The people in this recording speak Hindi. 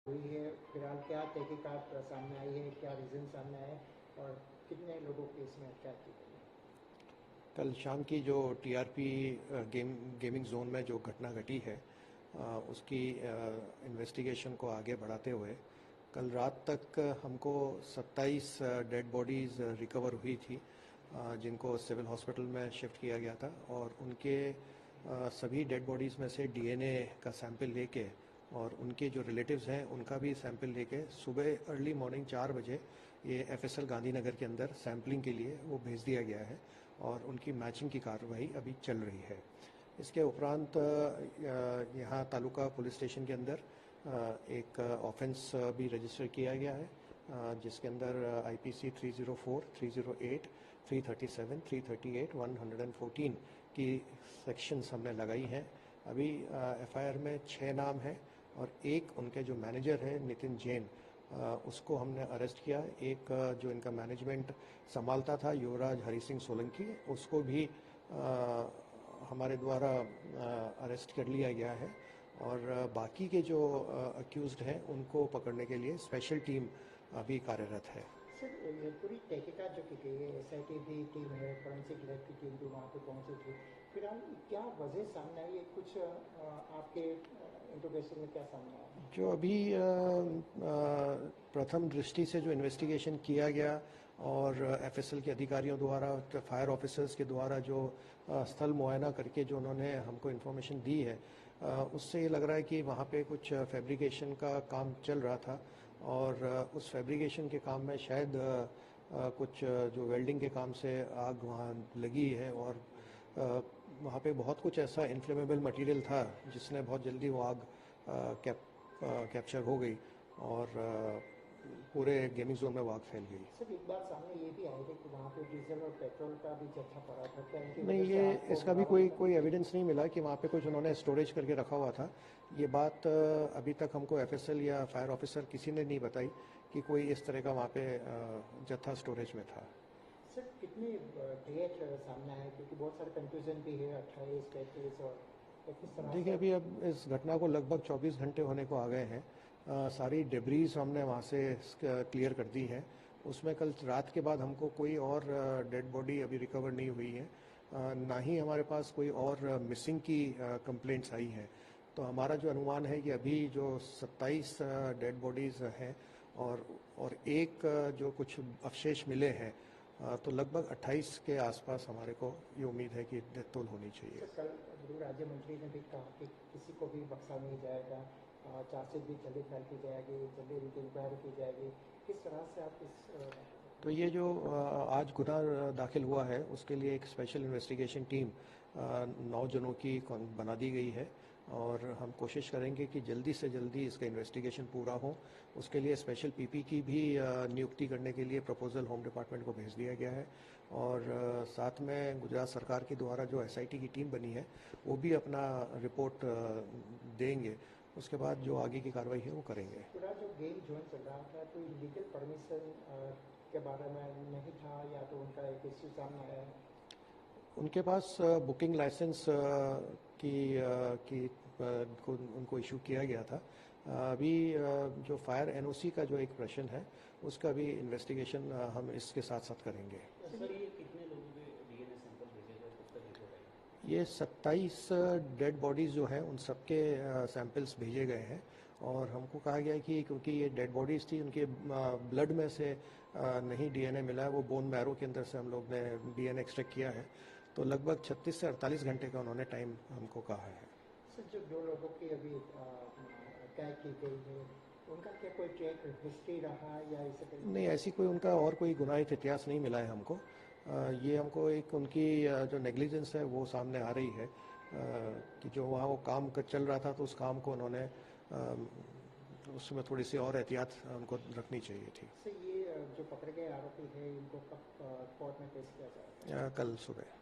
हुई है। फिलहाल क्या तहकीकात सामने आई है, क्या रीज़न सामने आए और कितने लोगों के इसमें क्या की गई है? कल शाम की जो टीआरपी गेमिंग जोन में जो घटना घटी है, उसकी इन्वेस्टिगेशन को आगे बढ़ाते हुए कल रात तक हमको 27 डेड बॉडीज़ रिकवर हुई थी, जिनको सिविल हॉस्पिटल में शिफ्ट किया गया था। और उनके सभी डेड बॉडीज़ में से डीएनए का सैंपल लेके और उनके जो रिलेटिव्स हैं उनका भी सैंपल लेके सुबह अर्ली मॉर्निंग 4 बजे ये एफएसएल गांधीनगर के अंदर सैंपलिंग के लिए वो भेज दिया गया है और उनकी मैचिंग की कार्रवाई अभी चल रही है। इसके उपरांत यहाँ तालुका पुलिस स्टेशन के अंदर एक ऑफेंस भी रजिस्टर किया गया है, जिसके अंदर आईपीसी 304, 308, 337, 338, 114 की सेक्शंस हमने लगाई हैं। अभी एफआईआर में 6 नाम हैं और एक उनके जो मैनेजर है नितिन जैन, उसको हमने अरेस्ट किया। एक जो इनका मैनेजमेंट संभालता था युवराज हरि सिंह सोलंकी, उसको भी हमारे द्वारा अरेस्ट कर लिया गया है। और बाकी के जो अक्यूज्ड हैं उनको पकड़ने के लिए स्पेशल टीम अभी कार्यरत है। सर, ये पूरी तहकीकात जो की गई है, एसआईटी भी टीम है, फॉरेंसिक लैब की टीम भी वहाँ पे पहुँची थी। फिलहाल क्या वजह सामने आई है, कुछ आपके इंट्रोगेशन में क्या सामने आया? जो अभी प्रथम दृष्टि से जो इन्वेस्टिगेशन किया गया और एफएसएल के अधिकारियों द्वारा, फायर ऑफिसर्स के द्वारा जो स्थल मुआयना करके जो उन्होंने हमको इन्फॉर्मेशन दी है, उससे ये लग रहा है कि वहाँ पे कुछ फैब्रिकेशन का काम चल रहा था और उस फैब्रिकेशन के काम में शायद कुछ जो वेल्डिंग के काम से आग वहाँ लगी है और वहाँ पे बहुत कुछ ऐसा इन्फ्लेमेबल मटेरियल था जिसने बहुत जल्दी वो आग कैप्चर हो गई और पूरे गेमिंग जोन में वो आग फैल गई। सर, एक बात सामने ये भी आई है कि वहाँ पे डीजल और पेट्रोल का भी जत्था पड़ा था, क्या इनकी नहीं, वजह से ये आपको इसका भी बरामद कोई करना कोई पड़ा? एविडेंस नहीं मिला कि वहाँ पे कुछ उन्होंने स्टोरेज करके रखा हुआ था। ये बात अभी तक हमको एफएसएल या फायर ऑफिसर किसी ने नहीं बताई कि कोई इस तरह का वहाँ पे जत्था स्टोरेज में था। सर, कितने डेट सामने आए, क्योंकि बहुत सारे कंफ्यूजन भी है, 28, 35 और किस तरह देखिए, से? अभी अब इस घटना को लगभग 24 घंटे होने को आ गए हैं। सारी डेब्रीज हमने वहाँ से क्लियर कर दी है। उसमें कल रात के बाद हमको कोई और डेड बॉडी अभी रिकवर नहीं हुई है, ना ही हमारे पास कोई और मिसिंग की कंप्लेंट्स आई हैं। तो हमारा जो अनुमान है कि अभी जो 27 डेड बॉडीज़ हैं और एक जो कुछ अवशेष मिले हैं, तो लगभग 28 के आसपास हमारे को ये उम्मीद है कि डेथ टोल होनी चाहिए। सर, कल गृह राज्य मंत्री ने भी कहा कि किसी को भी बख्शा नहीं जाएगा, चार्जशीट भी जल्दी फाइल की जाएगी, जल्दी उनकी इंक्वायरी की जाएगी। किस तरह से आप इस तो ये जो आज गुनाह दाखिल हुआ है उसके लिए एक स्पेशल इन्वेस्टिगेशन टीम 9 जनों की बना दी गई है और हम कोशिश करेंगे कि जल्दी से जल्दी इसका इन्वेस्टिगेशन पूरा हो। उसके लिए स्पेशल पीपी की भी नियुक्ति करने के लिए प्रपोजल होम डिपार्टमेंट को भेज दिया गया है और साथ में गुजरात सरकार के द्वारा जो एसआईटी की टीम बनी है वो भी अपना रिपोर्ट देंगे। उसके बाद जो आगे की कार्रवाई है वो करेंगे। पूरा जो गेम जोन चल रहा था, तो लीगल परमिशन के बारे में नहीं था, या तो उनका एक इश्यू सामने आया है? उनके पास बुकिंग लाइसेंस को उनको इशू किया गया था। अभी जो फायर एनओसी का जो एक प्रश्न है उसका भी इन्वेस्टिगेशन हम इसके साथ साथ करेंगे। सर, ये कितने लोगों के डीएनए सैंपल भेजे गए, कब तक रिपोर्ट आई? ये 27 डेड बॉडीज़ जो हैं उन सबके सैंपल्स भेजे गए हैं और हमको कहा गया है कि क्योंकि ये डेड बॉडीज़ थी, उनके ब्लड में से नहीं डीएनए मिला है, वो बोन मैरो के अंदर से हम लोग ने डीएनए एक्सट्रैक्ट किया है। तो लगभग 36 से 48 घंटे का उन्होंने टाइम हमको कहा है। सर, जो 2 लोगों की अभी कैद की गई है, उनका क्या कोई ट्रैक हिस्ट्री रहा या इसे कहीं? नहीं, ऐसी कोई उनका और कोई गुनाहित इतिहास नहीं मिला है हमको। ये हमको एक उनकी जो नेग्लिजेंस है वो सामने आ रही है, कि जो वहाँ वो काम चल रहा था तो उस काम को उन्होंने उसमें थोड़ी सी और एहतियात उनको रखनी चाहिए थी। सर, ये जो पकड़े गए आरोपी है, इनको कब कोर्ट में पेश किया जाएगा? कल सुबह।